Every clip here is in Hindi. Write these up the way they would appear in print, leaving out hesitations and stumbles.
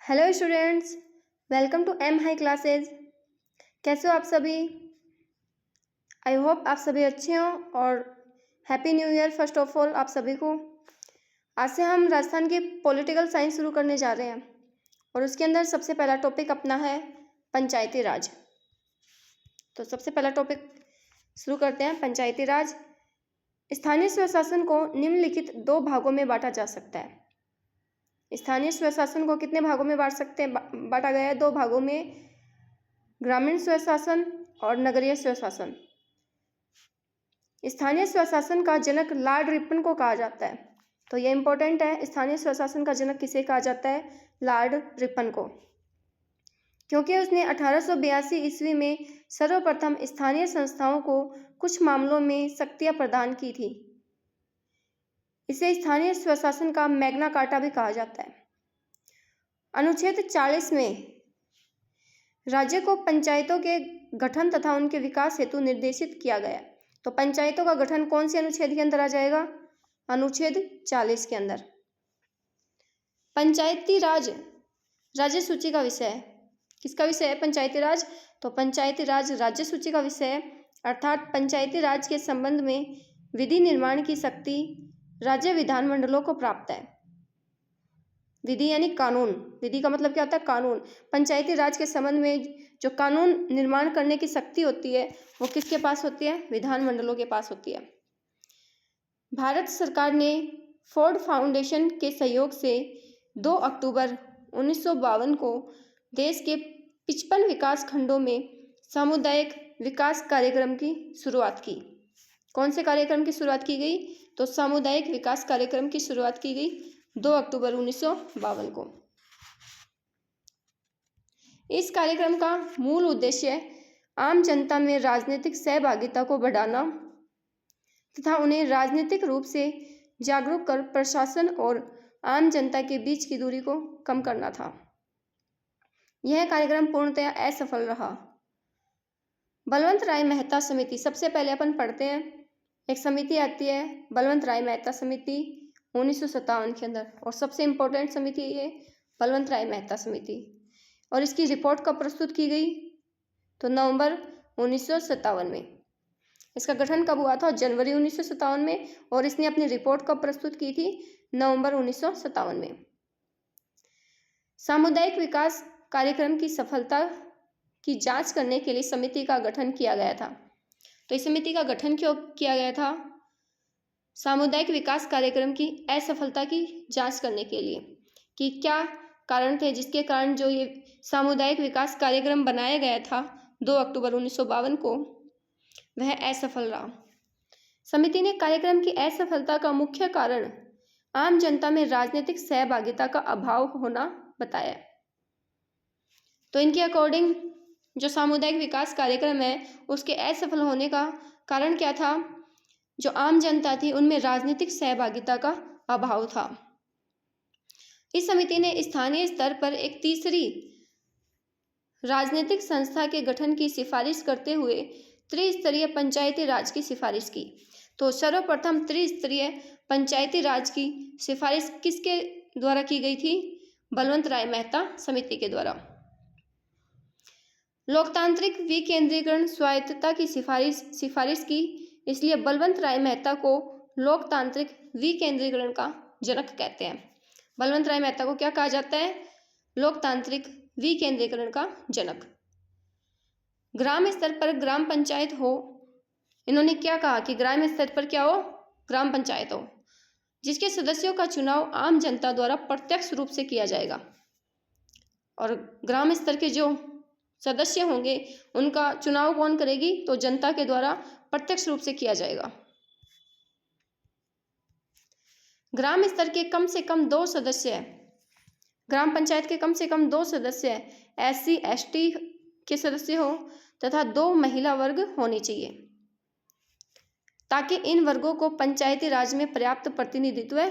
Hello students, welcome to M high classes. कैसे हो आप सभी? आई होप आप सभी अच्छे हो और happy new year first of all आप सभी को। आज से हम राजस्थान की पॉलिटिकल साइंस शुरू करने जा रहे हैं और उसके अंदर सबसे पहला टॉपिक अपना है पंचायती राज। तो सबसे पहला टॉपिक शुरू करते हैं, पंचायती राज। स्थानीय स्वशासन को निम्नलिखित दो भागों में बांटा जा सकता है। स्थानीय स्वशासन को कितने भागों में बांटा गया है? दो भागों में, ग्रामीण स्वशासन और नगरीय स्वशासन। स्थानीय स्वशासन का जनक लॉर्ड रिपन को कहा जाता है, तो ये इंपॉर्टेंट है। स्थानीय स्वशासन का जनक किसे कहा जाता है? लॉर्ड रिपन को, क्योंकि उसने 1882 ईस्वी में सर्वप्रथम स्थानीय संस्थाओं को कुछ मामलों में शक्तियां प्रदान की थी। इसे स्थानीय स्वशासन का मैग्ना कार्टा भी कहा जाता है। अनुच्छेद 40 में राज्य को पंचायतों के गठन तथा उनके विकास हेतु निर्देशित किया गया। तो पंचायतों का गठन कौन से अनुच्छेद के अंदर आ जाएगा? अनुच्छेद 40 के अंदर। पंचायती राज राज्य सूची का विषय है। किसका विषय है पंचायती राज? तो पंचायती राज राज्य सूची का विषय है, अर्थात पंचायती राज के संबंध में विधि निर्माण की शक्ति राज्य विधानमंडलों को प्राप्त है। विधि यानी कानून, विधि का मतलब क्या होता है? कानून। पंचायती राज के संबंध में जो कानून निर्माण करने की शक्ति होती है वो किसके पास होती है? विधानमंडलों के पास होती है। भारत सरकार ने फोर्ड फाउंडेशन के सहयोग से 2 अक्टूबर 1952 को देश के 55 विकास खंडों में सामुदायिक विकास कार्यक्रम की शुरुआत की। कौन से कार्यक्रम की शुरुआत की गई? तो सामुदायिक विकास कार्यक्रम की शुरुआत की गई 2 अक्टूबर 1952 को। इस कार्यक्रम का मूल उद्देश्य आम जनता में राजनीतिक सहभागिता को बढ़ाना तथा उन्हें राजनीतिक रूप से जागरूक कर प्रशासन और आम जनता के बीच की दूरी को कम करना था। यह कार्यक्रम पूर्णतया असफल रहा। बलवंत राय मेहता समिति, सबसे पहले अपन पढ़ते हैं, एक समिति आती है बलवंत राय मेहता समिति 1957 के अंदर, और सबसे इम्पोर्टेंट समिति ये बलवंत राय मेहता समिति। और इसकी रिपोर्ट कब प्रस्तुत की गई? तो नवंबर 1957 में। इसका गठन कब हुआ था? जनवरी 1957 में। और इसने अपनी रिपोर्ट कब प्रस्तुत की थी? नवंबर 1957 में। सामुदायिक विकास कार्यक्रम की सफलता की जांच करने के लिए समिति का गठन किया गया था। तो इस समिति का गठन क्यों किया गया था? सामुदायिक विकास कार्यक्रम की असफलता की जांच करने के लिए, कि क्या कारण थे जिसके कारण जो ये सामुदायिक विकास कार्यक्रम बनाया गया था 2 अक्टूबर 1952 को, वह असफल रहा। समिति ने कार्यक्रम की असफलता का मुख्य कारण आम जनता में राजनीतिक सहभागिता का अभाव होना बताया। तो इनके अकॉर्डिंग जो सामुदायिक विकास कार्यक्रम है उसके असफल होने का कारण क्या था? जो आम जनता थी उनमें राजनीतिक सहभागिता का अभाव था। इस समिति ने स्थानीय स्तर पर एक तीसरी राजनीतिक संस्था के गठन की सिफारिश करते हुए त्रिस्तरीय पंचायती राज की सिफारिश की। तो सर्वप्रथम त्रिस्तरीय पंचायती राज की सिफारिश किसके द्वारा की गई थी? बलवंत राय मेहता समिति के द्वारा। लोकतांत्रिक विकेंद्रीकरण स्वायत्तता की सिफारिश की, इसलिए बलवंत राय मेहता को लोकतांत्रिक विकेंद्रीकरण का जनक कहते हैं। बलवंत राय मेहता को क्या कहा जाता है? लोकतांत्रिक विकेंद्रीकरण का जनक। ग्राम स्तर पर ग्राम पंचायत हो, इन्होंने क्या कहा कि ग्राम स्तर पर क्या हो? ग्राम पंचायत हो, जिसके सदस्यों का चुनाव आम जनता द्वारा प्रत्यक्ष रूप से किया जाएगा। और ग्राम स्तर के जो सदस्य होंगे उनका चुनाव कौन करेगी? तो जनता के द्वारा प्रत्यक्ष रूप से किया जाएगा। ग्राम स्तर के कम से कम 2 सदस्य, ग्राम पंचायत के कम से कम 2 सदस्य SC ST के सदस्य हो तथा 2 महिला वर्ग होने चाहिए, ताकि इन वर्गों को पंचायती राज में पर्याप्त प्रतिनिधित्व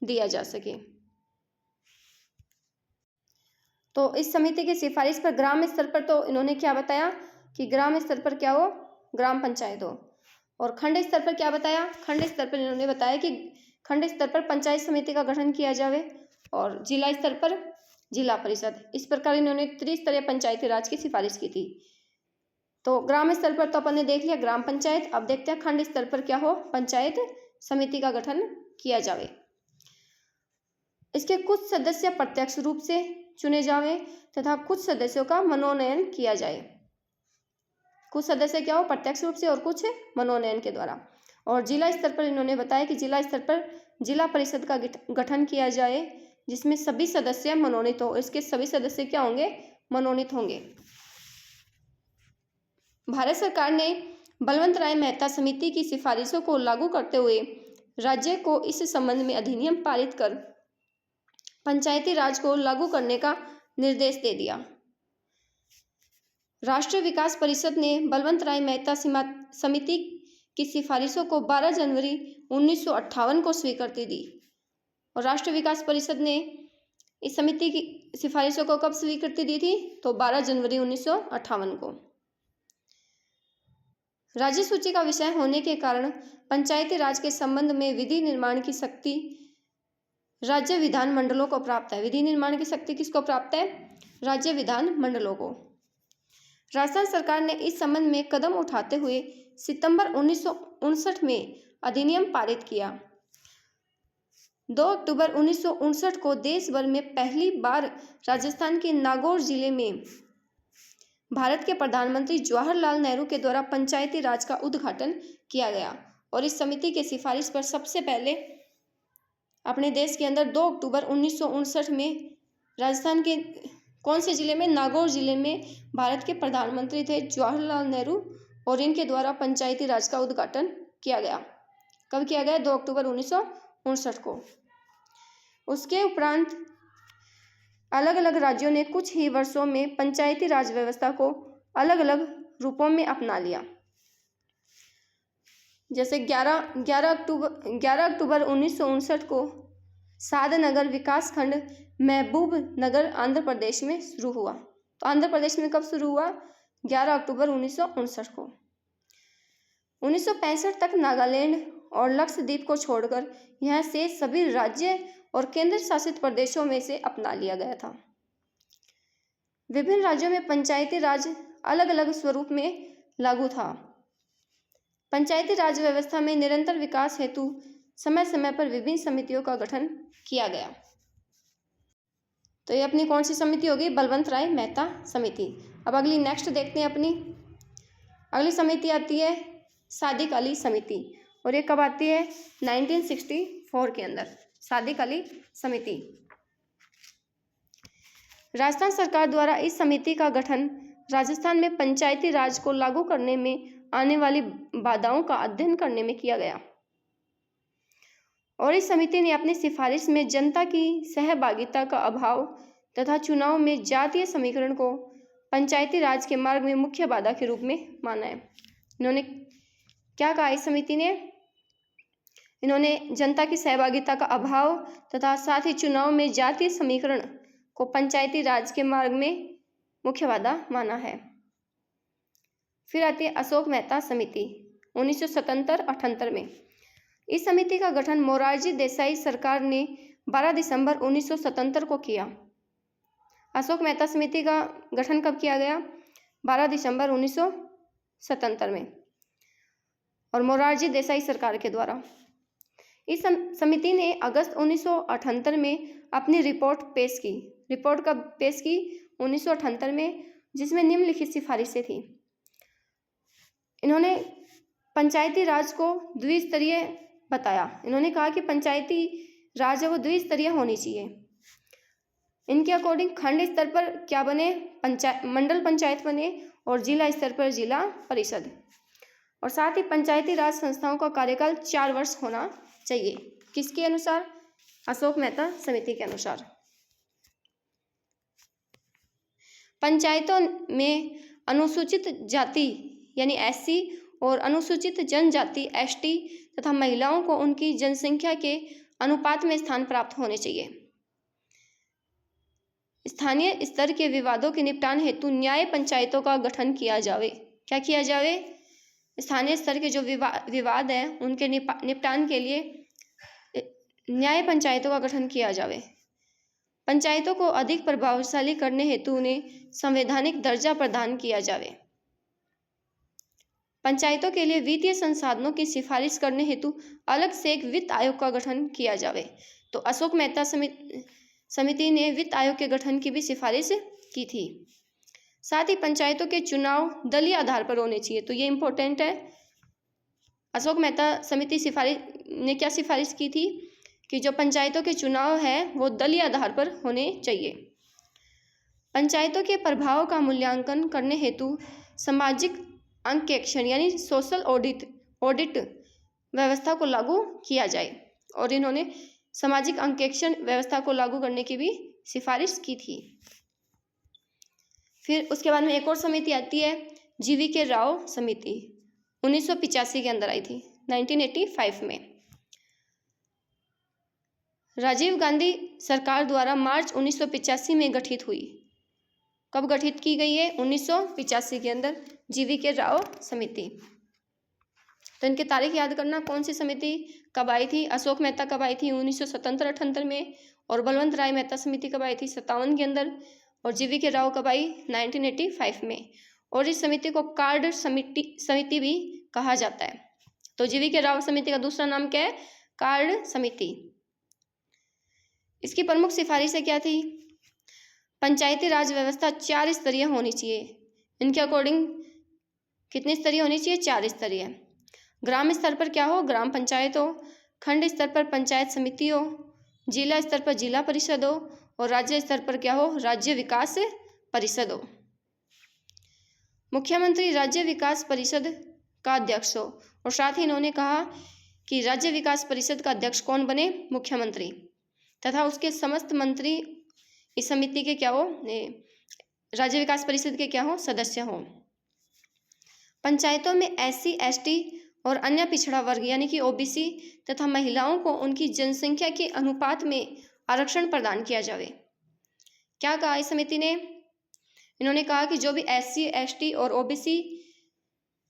दिया जा सके। तो इस समिति की सिफारिश पर ग्राम स्तर पर तो इन्होंने क्या बताया कि ग्राम स्तर पर क्या हो? ग्राम पंचायत हो। और खंड स्तर पर क्या बताया? खंड स्तर पर इन्होंने बताया कि खंड स्तर पर पंचायत समिति का गठन किया जावे और जिला स्तर पर जिला परिषद। इस प्रकार इन्होंने त्रिस्तरीय पंचायती राज की सिफारिश की थी। तो ग्राम स्तर पर तो अपन ने देख लिया ग्राम पंचायत। अब देखते हैं खंड स्तर पर क्या हो, पंचायत समिति का गठन किया जावे। इसके कुछ सदस्य प्रत्यक्ष रूप से चुने जावे तथा कुछ सदस्यों का मनोनयन किया जाए। कुछ सदस्य क्या हो, प्रत्यक्ष रूप से, और कुछ मनोनयन के द्वारा। और जिला स्तर पर इन्होंने बताया कि जिला स्तर पर जिला परिषद का गठन किया जाए जिसमें सभी सदस्य मनोनीत हो। इसके सभी सदस्य क्या होंगे, मनोनीत होंगे। भारत सरकार ने बलवंत राय मेहता समिति की सिफारिशों को लागू करते हुए राज्य को इस संबंध में अधिनियम पारित कर पंचायती राज को लागू करने का निर्देश दे दिया। राष्ट्रीय विकास परिषद ने बलवंत राय मेहता समिति की सिफारिशों को 12 जनवरी 1958 को स्वीकृति दी। और राष्ट्रीय विकास परिषद ने इस समिति की सिफारिशों को कब स्वीकृति दी थी, तो 12 जनवरी 1958 को। राज्य सूची का विषय होने के कारण पंचायती राज के संबंध में विधि निर्माण की शक्ति राज्य विधान मंडलों को प्राप्त है। विधि निर्माण की शक्ति किसको प्राप्त है, राज्य विधान मंडलों को। राजस्थान सरकार ने इस संबंध में कदम उठाते हुए सितंबर 1959 में अधिनियम पारित किया। 2 अक्टूबर 1959 को देश भर में पहली बार राजस्थान के नागौर जिले में भारत के प्रधानमंत्री जवाहरलाल नेहरू के द्वारा पंचायती राज का उद्घाटन किया गया। और इस समिति के सिफारिश पर सबसे पहले अपने देश के अंदर 2 अक्टूबर 1959 में राजस्थान के कौन से जिले में, नागौर जिले में भारत के प्रधानमंत्री थे जवाहरलाल नेहरू, और इनके द्वारा पंचायती राज का उद्घाटन किया गया। कब किया गया, 2 अक्टूबर 1959 को। उसके उपरांत अलग अलग राज्यों ने कुछ ही वर्षों में पंचायती राज व्यवस्था को अलग अलग रूपों में अपना लिया। जैसे 11 अक्टूबर 1959 को सादनगर विकास खंड महबूब नगर आंध्र प्रदेश में शुरू हुआ। तो आंध्र प्रदेश में कब शुरू हुआ, 11 अक्टूबर 1959 को। 1965 तक नागालैंड और लक्षद्वीप को छोड़कर यहाँ से सभी राज्य और केंद्र शासित प्रदेशों में से अपना लिया गया था। विभिन्न राज्यों में पंचायती राज अलग अलग स्वरूप में लागू था। पंचायती राज व्यवस्था में निरंतर विकास हेतु समय समय पर विभिन्न समितियों का गठन किया गया। तो ये अपनी कौन सी समिति होगी, बलवंत राय मेहता समिति। अब अगली नेक्स्ट देखते हैं अपनी अगली समिति आती है सादिक अली समिति। और ये कब आती है, 1964 के अंदर सादिक अली समिति। राजस्थान सरकार द्वारा इस समिति का गठन राजस्थान में पंचायती राज को लागू करने में आने वाली बाधाओं का अध्ययन करने में किया गया। और इस समिति ने अपनी सिफारिश में जनता की सहभागिता का अभाव तथा चुनाव में जातीय समीकरण को पंचायती राज के मार्ग में मुख्य बाधा के रूप में माना है। इन्होंने क्या कहा इस समिति ने, इन्होंने जनता की सहभागिता का अभाव तथा साथ ही चुनाव में जातीय समीकरण को पंचायती राज के मार्ग में मुख्य बाधा माना है। फिर आती है अशोक मेहता समिति 1977-78 में। इस समिति का गठन मोरारजी देसाई सरकार ने 12 दिसंबर 1977 को किया। अशोक मेहता समिति का गठन कब किया गया, 12 दिसंबर 1977 में, और मोरारजी देसाई सरकार के द्वारा। इस समिति ने अगस्त 1978 में अपनी रिपोर्ट पेश की। रिपोर्ट कब पेश की, 1978 में, जिसमें निम्नलिखित सिफारिशें थी। इन्होंने पंचायती राज को द्विस्तरीय बताया। इन्होंने कहा कि पंचायती राज है वो द्विस्तरीय होनी चाहिए। इनके अकॉर्डिंग खंड स्तर पर क्या बने, मंडल पंचायत बने, और जिला स्तर पर जिला परिषद। और साथ ही पंचायती राज संस्थाओं का कार्यकाल 4 वर्ष होना चाहिए। किसके अनुसार, अशोक मेहता समिति के अनुसार। पंचायतों में अनुसूचित जाति यानी SC और अनुसूचित जनजाति ST तथा महिलाओं को उनकी जनसंख्या के अनुपात में स्थान प्राप्त होने चाहिए। स्थानीय स्तर के विवादों के निपटान हेतु न्याय पंचायतों का गठन किया जावे। क्या किया जावे, स्थानीय स्तर के जो विवाद हैं उनके निपटान के लिए न्याय पंचायतों का गठन किया जावे। पंचायतों को अधिक प्रभावशाली करने हेतु उन्हें संवैधानिक दर्जा प्रदान किया जाए। पंचायतों के लिए वित्तीय संसाधनों की सिफारिश करने हेतु अलग से एक वित्त आयोग का गठन किया जाए। तो अशोक मेहता समिति ने वित्त आयोग के गठन की भी सिफारिश की थी। साथ ही पंचायतों के चुनाव दलीय आधार पर होने चाहिए, तो ये इंपॉर्टेंट है। अशोक मेहता समिति ने क्या सिफारिश की थी कि जो पंचायतों के चुनाव है वो दलीय आधार पर होने चाहिए। पंचायतों के प्रभाव का मूल्यांकन करने हेतु सामाजिक अंकेक्षण यानी सोशल ऑडिट व्यवस्था को लागू किया जाए, और इन्होंने सामाजिक अंकेक्षण व्यवस्था को लागू करने की भी सिफारिश की थी। फिर उसके बाद में एक और समिति आती है GV राव समिति, 1985 के अंदर आई थी, 1985 में। राजीव गांधी सरकार द्वारा मार्च 1985 में गठित हुई। कब गठित की गई है? 1985 के अंदर GV राव समिति। तो इनकी तारीख याद करना, कौन सी समिति कब आई थी। अशोक मेहता कब आई थी? 1977-78 में। और बलवंत राय मेहता समिति कब आई थी? 57 के अंदर। और GV राव कब आई? 1985 में। और इस समिति को कार्ड समिति भी कहा जाता है। तो GV राव समिति का दूसरा नाम क्या है? कार्ड समिति। इसकी प्रमुख सिफारिशें क्या थी? पंचायती राज व्यवस्था 4 स्तरीय होनी चाहिए। इनके अकॉर्डिंग कितनी स्तरीय होनी चाहिए? 4 स्तरीय। ग्राम स्तर पर क्या हो? ग्राम पंचायत हो। खंड स्तर पर पंचायत समिति हो। जिला स्तर पर जिला परिषद हो। और राज्य स्तर पर क्या हो? राज्य विकास परिषद हो। मुख्यमंत्री राज्य विकास परिषद का अध्यक्ष हो। और साथ ही इन्होंने कहा कि राज्य विकास परिषद का अध्यक्ष कौन बने? मुख्यमंत्री। तथा उसके समस्त मंत्री इस समिति के क्या हो? राज्य विकास परिषद के क्या हो? सदस्य हो। पंचायतों में SC ST और अन्य पिछड़ा वर्ग यानी कि OBC तथा महिलाओं को उनकी जनसंख्या के अनुपात में आरक्षण प्रदान किया जाए। क्या कहा इस समिति ने? इन्होंने कहा कि जो भी SC ST और OBC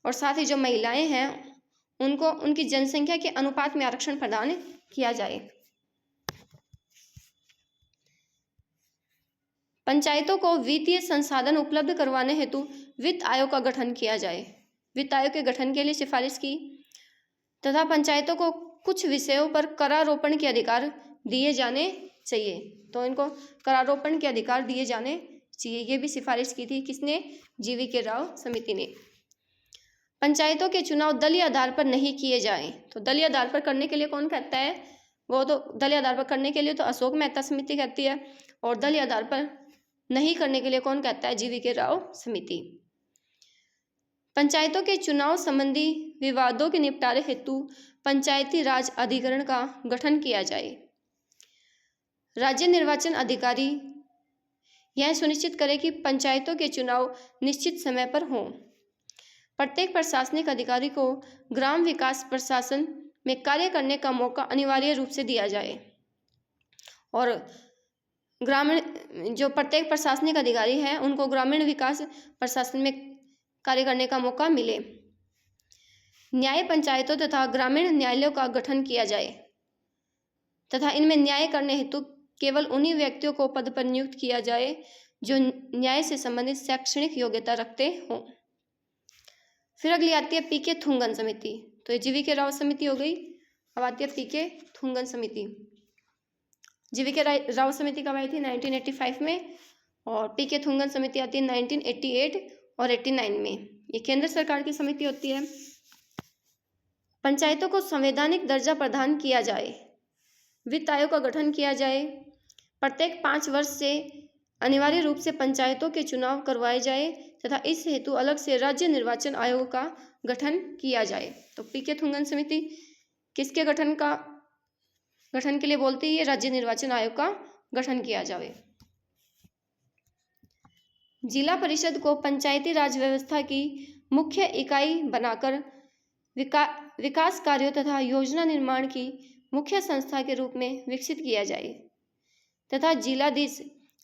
और साथ ही जो महिलाएं हैं उनको उनकी जनसंख्या के अनुपात में आरक्षण प्रदान किया जाए। पंचायतों को वित्तीय संसाधन उपलब्ध करवाने हेतु वित्त आयोग का गठन किया जाए। वित्त आयोग के गठन के लिए सिफारिश की। तथा पंचायतों को कुछ विषयों पर करारोपण के अधिकार दिए जाने चाहिए। तो इनको करारोपण के अधिकार दिए जाने चाहिए, ये भी सिफारिश की थी। किसने? GV राव समिति ने। पंचायतों के चुनाव दलीय आधार पर नहीं किए जाएं। तो दलीय आधार पर करने के लिए कौन कहता है? वो तो दलीय आधार पर करने के लिए तो अशोक मेहता समिति कहती है, और दलीय आधार पर नहीं करने के लिए कौन कहता है? GV राव समिति। पंचायतों के चुनाव संबंधी विवादों के निपटारे हेतु पंचायती राज अधिकरण का गठन किया जाए। राज्य निर्वाचन अधिकारी यह सुनिश्चित करे कि पंचायतों के चुनाव निश्चित समय पर हों। प्रत्येक प्रशासनिक अधिकारी को ग्राम विकास प्रशासन में कार्य करने का मौका अनिवार्य रूप से दिया जाए। और ग्रामीण जो प्रत्येक प्रशासनिक अधिकारी हैं उनको ग्रामीण विकास प्रशासन में कार्य करने का मौका मिले। न्याय पंचायतों तथा ग्रामीण न्यायालयों का गठन किया जाए तथा इनमें न्याय करने हेतु केवल उन्हीं व्यक्तियों को पद पर नियुक्त किया जाए जो न्याय से संबंधित शैक्षणिक योग्यता रखते हों। फिर अगली आती है PK थुंगन समिति। तो ये GV राव समिति हो गई। अब आती है PK थुंगन समिति। GV राव समिति कब आई थी? 1985 में। और PK थुंगन समिति आती है 1988 और 89 में। ये केंद्र सरकार की समिति होती है। पंचायतों को संवैधानिक दर्जा प्रदान किया जाए। वित्त आयोग का गठन किया जाए। प्रत्येक 5 वर्ष से अनिवार्य रूप से पंचायतों के चुनाव करवाए जाए तथा इस हेतु अलग से राज्य निर्वाचन आयोग का गठन किया जाए। तो PK थुंगन समिति किसके गठन के लिए बोलती है? राज्य निर्वाचन आयोग का गठन किया जाए। जिला परिषद को पंचायती राज व्यवस्था की मुख्य इकाई बनाकर विकास कार्यों तथा योजना निर्माण की मुख्य संस्था के रूप में विकसित किया जाए तथा जिलाधीश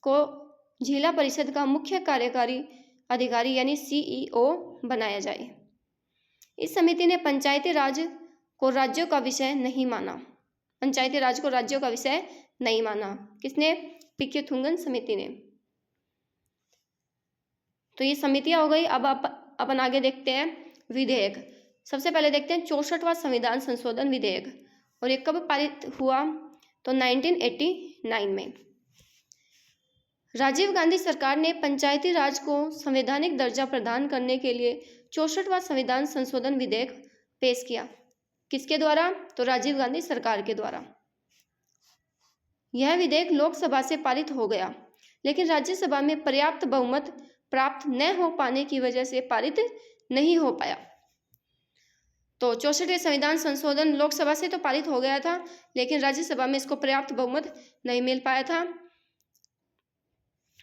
को जिला परिषद का मुख्य कार्यकारी अधिकारी यानी CEO बनाया जाए। इस समिति ने पंचायती राज को राज्यों का विषय नहीं माना। पंचायती राज को राज्यों का विषय नहीं माना। किसने? पी.के. समिति ने। तो ये समितियां हो गई। अब अपन आगे देखते हैं विधेयक। सबसे पहले देखते हैं 64वां संविधान संशोधन विधेयक, और ये कब पारित हुआ? तो 1989 में। राजीव गांधी सरकार ने पंचायती राज को संवैधानिक दर्जा प्रदान करने के लिए 64वां संविधान संशोधन विधेयक पेश किया। किसके द्वारा? तो राजीव गांधी सरकार के द्वारा। यह विधेयक लोकसभा से पारित हो गया, लेकिन राज्यसभा में पर्याप्त बहुमत प्राप्त न हो पाने की वजह से पारित नहीं हो पाया। तो 64वें संविधान संशोधन लोकसभा से तो पारित हो गया था, लेकिन राज्यसभा में इसको पर्याप्त बहुमत नहीं मिल पाया था,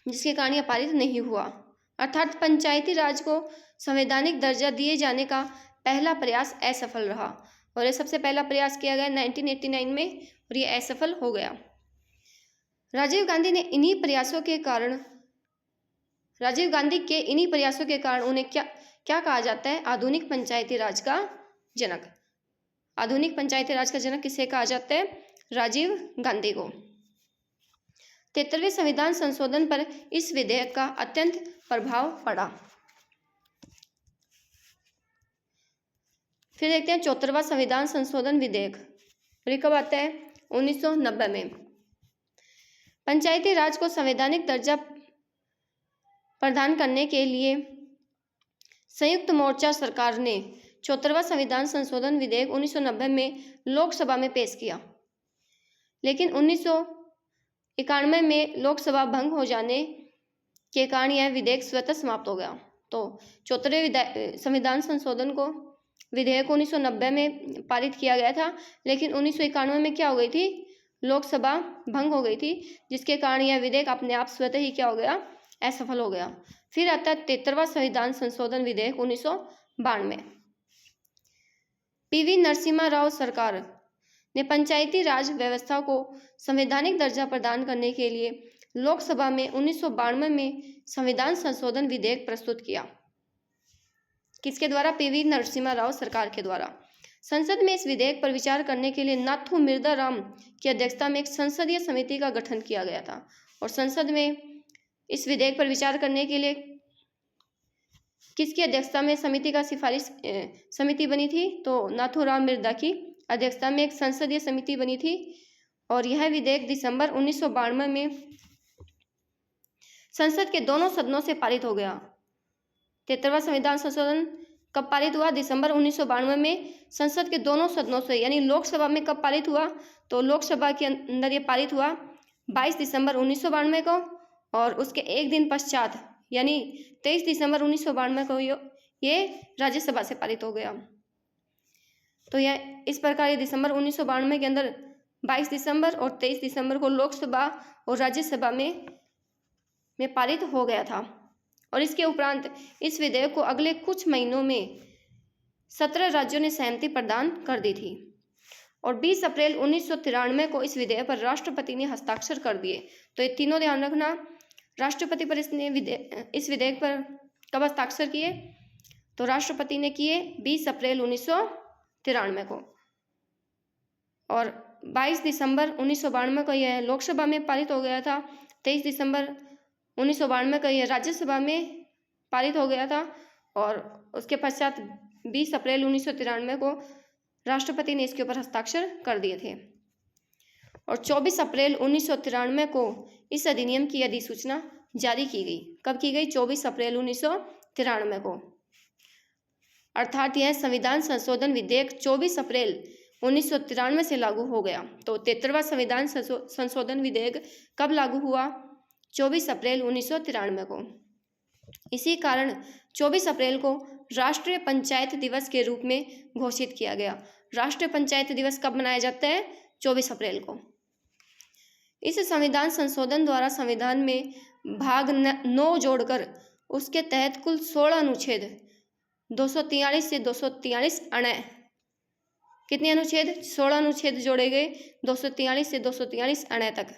जिसके कारण यह पारित नहीं हुआ। अर्थात पंचायती राज को संवैधानिक दर्जा दिए जाने का पहला प्रयास असफल रहा, और यह सबसे पहला प्रयास किया गया 1989 में, और यह असफल हो गया। राजीव गांधी के इन्हीं प्रयासों के कारण उन्हें क्या कहा जाता है? आधुनिक पंचायती राज का जनक। आधुनिक पंचायती राज का जनक किसे कहा जाता है? राजीव गांधी को। 73वें संविधान संशोधन पर इस विधेयक का अत्यंत प्रभाव पड़ा। फिर देखते हैं 74वां संविधान संशोधन विधेयक, ये कब आता है? 1990 में। पंचायती राज को संवैधानिक दर्जा प्रदान करने के लिए संयुक्त मोर्चा सरकार ने 74वां संविधान संशोधन विधेयक 1990 में लोकसभा में पेश किया, लेकिन 1991 में लोकसभा भंग हो जाने के कारण यह विधेयक स्वतः समाप्त हो गया। तो 74वें संविधान संशोधन को विधेयक 1990 में पारित किया गया था, लेकिन 1991 में क्या हो गई थी? लोकसभा भंग हो गई थी, जिसके कारण यह विधेयक अपने आप स्वतः ही क्या हो गया? असफल हो गया। फिर आता है 73वां संविधान संशोधन विधेयक 1992। पी.वी. नरसिम्हा राव सरकार ने पंचायती राज व्यवस्था को संवैधानिक दर्जा प्रदान करने के लिए लोकसभा में 1992 में संविधान संशोधन विधेयक प्रस्तुत किया। किसके द्वारा? पी.वी. नरसिम्हा राव सरकार के द्वारा। संसद में इस विधेयक पर विचार करने के लिए नाथू मिर्जा राम की अध्यक्षता में एक संसदीय समिति का गठन किया गया था, और संसद में इस विधेयक पर विचार करने के लिए किसकी अध्यक्षता में समिति बनी थी? तो नाथूराम मिर्जा की अध्यक्षता में एक संसदीय समिति बनी थी, और यह विधेयक दिसंबर 1992 में संसद के दोनों सदनों से पारित हो गया। 73वां संविधान संशोधन कब पारित हुआ? दिसंबर 1992 में संसद के दोनों सदनों से, यानी लोकसभा में कब पारित हुआ? तो लोकसभा के अंदर ये पारित हुआ 22 दिसंबर 1992 को, और उसके एक दिन पश्चात यानी 23 दिसंबर 1992 को ये राज्यसभा से पारित हो गया। तो यह इस प्रकार ये दिसंबर 1992 के अंदर 22 दिसंबर और 23 दिसंबर को लोकसभा और राज्यसभा में पारित हो गया था, और इसके उपरांत इस विधेयक को अगले कुछ महीनों में 17 राज्यों ने सहमति प्रदान कर दी थी, और 20 अप्रैल 1993 को इस विधेयक पर राष्ट्रपति ने हस्ताक्षर कर दिए। तो ये तीनों ध्यान रखना, राष्ट्रपति पर इस विधेयक पर कब हस्ताक्षर किए? तो राष्ट्रपति ने किए 20 अप्रैल 1993 को, और 22 दिसंबर 1992 को यह लोकसभा में पारित हो गया था। 23 दिसंबर 1992 को यह राज्यसभा में पारित हो गया था, और उसके पश्चात 20 अप्रैल 1993 को राष्ट्रपति ने इसके ऊपर हस्ताक्षर कर दिए थे, और 24 अप्रैल 1993 को इस अधिनियम की अधिसूचना जारी की गई। कब की गई? 24 अप्रैल 1993 को। अर्थात यह संविधान संशोधन विधेयक 24 अप्रैल 1993 से लागू हो गया। तो 73वां संविधान संशोधन विधेयक कब लागू हुआ? 24 अप्रैल 1993 को। इसी कारण 24 अप्रैल को राष्ट्रीय पंचायत दिवस के रूप में घोषित किया गया। राष्ट्रीय पंचायत दिवस कब मनाया जाता है? 24 अप्रैल को। इस संविधान संशोधन द्वारा संविधान में भाग 9 जोड़कर उसके तहत कुल 16 अनुच्छेद 243 से 243 अण् कितने अनुच्छेद? 16 अनुच्छेद जोड़े गए, 243 से 243 अण् तक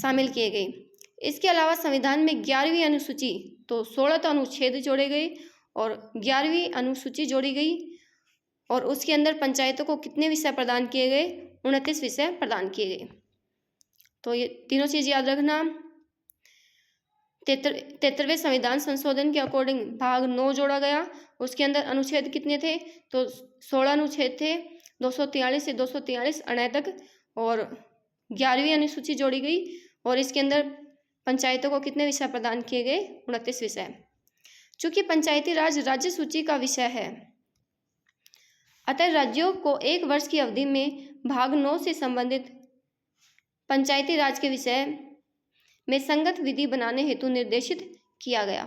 शामिल किए गए। इसके अलावा संविधान में 11वीं अनुसूची, तो 16 तो अनुच्छेद जोड़े गए और 11वीं अनुसूची जोड़ी गई, और उसके अंदर पंचायतों को कितने विषय प्रदान किए गए? 29 विषय प्रदान किए गए। तो ये तीनों चीज़ याद रखना। 73वें संविधान संशोधन के अकॉर्डिंग भाग 9 जोड़ा गया। उसके अंदर अनुच्छेद कितने थे? तो 16 अनुच्छेद थे, 243 से 243 अण तक, और 11वीं अनुसूची जोड़ी गई और इसके अंदर पंचायतों को कितने विषय प्रदान किए गए? 29 विषय। चूंकि पंचायती राज राज्य सूची का विषय है, अतः राज्यों को 1 वर्ष की अवधि में भाग 9 से संबंधित पंचायती राज के विषय में संगत विधि बनाने हेतु निर्देशित किया गया।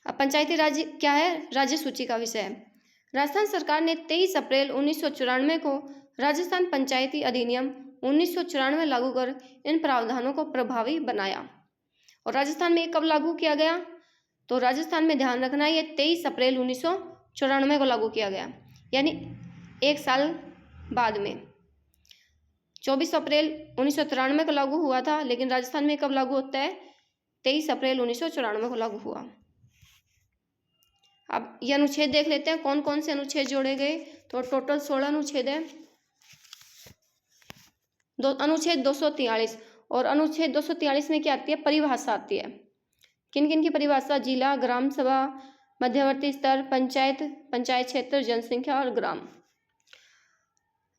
अब पंचायती राज क्या है? राज्य सूची का विषय है। राजस्थान सरकार ने 23 अप्रैल 1994 को राजस्थान पंचायती अधिनियम 1994 लागू कर इन प्रावधानों को प्रभावी बनाया। और राजस्थान में कब लागू किया गया? तो राजस्थान में ध्यान रखना, ये 23 अप्रैल 1994 को लागू किया गया, यानी 1 साल बाद में। 24 अप्रैल 1993 को लागू हुआ था, लेकिन राजस्थान में कब लागू होता है? 23 अप्रैल 1994 को लागू हुआ। अब ये अनुच्छेद देख लेते हैं, कौन कौन से अनुच्छेद जोड़े गए। तो टोटल 16 अनुच्छेद है। अनुच्छेद 243, और अनुच्छेद 243 में क्या आती है? परिभाषा आती है। किन किन की परिभाषा? जिला, ग्राम सभा, मध्यवर्ती स्तर, पंचायत, पंचायत क्षेत्र, जनसंख्या और ग्राम।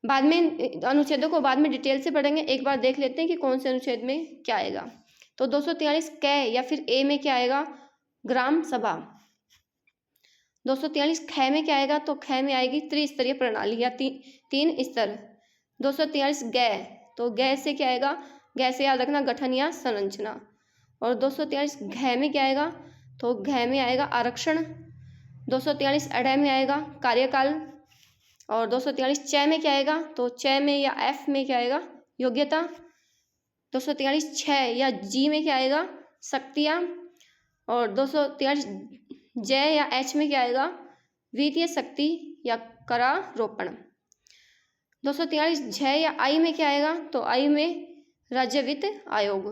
बाद में अनुच्छेदों को बाद में डिटेल से पढ़ेंगे, एक बार देख लेते हैं कि कौन से अनुच्छेद में क्या आएगा। तो 243 क या फिर ए में क्या आएगा? ग्राम सभा। 243 ख में क्या आएगा? तो ख में आएगी त्रिस्तरीय प्रणाली या 3 स्तर। 243 ग, तो ग से क्या आएगा? ग से याद रखना गठन या संरचना। और 243 घ में क्या आएगा? तो घ में आएगा आरक्षण। 243 अढ़ में आएगा कार्यकाल। और 243 च में क्या आएगा? तो च में या एफ में क्या आएगा? योग्यता। 243 छ या जी में क्या आएगा? शक्तियाँ। और 243 ज या एच में क्या आएगा? वित्तीय शक्ति या करारोपण। 243 झ या आई में क्या आएगा? तो आई में राज्य वित्त आयोग।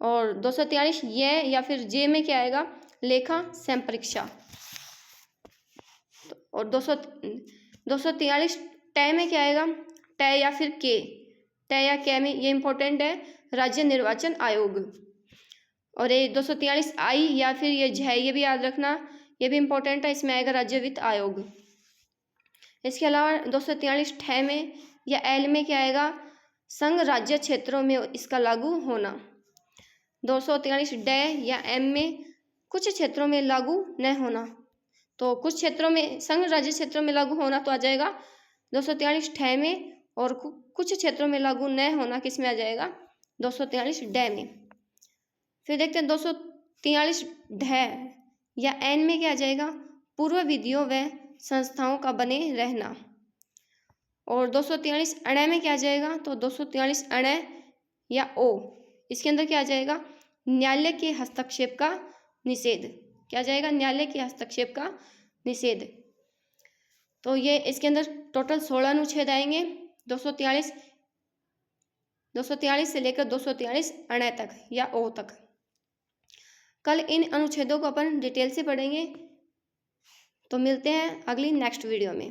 और 243 ये या फिर जे में क्या आएगा? लेखा संपरीक्षा। और 243 ट में क्या आएगा? ट या फिर के, ट या के में, ये इंपॉर्टेंट है, राज्य निर्वाचन आयोग। और ये 243 आई या फिर ये झ, ये भी याद रखना, ये भी इंपॉर्टेंट है, इसमें आएगा राज्य वित्त आयोग। इसके अलावा 243 ठ में या एल में क्या आएगा? संघ राज्य क्षेत्रों में इसका लागू होना। 243 ड या एम में कुछ क्षेत्रों में लागू न होना। तो कुछ क्षेत्रों में, संघ राज्य क्षेत्रों में लागू होना तो आ जाएगा 243 ठ में, और कुछ क्षेत्रों में लागू न होना किस में आ जाएगा? 243 ड में। फिर देखते हैं 243 ढ या एन में क्या आ जाएगा? पूर्व विधियों व संस्थाओं का बने रहना। और 243 अण में क्या आ जाएगा? तो 243 अण या ओ, इसके अंदर क्या आ जाएगा? न्यायालय के हस्तक्षेप का निषेध। क्या आ जाएगा? न्यायालय के हस्तक्षेप का निषेध। तो ये इसके अंदर टोटल 16 अनुच्छेद आएंगे, 243 से लेकर 243 अण तक या ओ तक। कल इन अनुच्छेदों को अपन डिटेल से पढ़ेंगे। तो मिलते हैं अगली नेक्स्ट वीडियो में।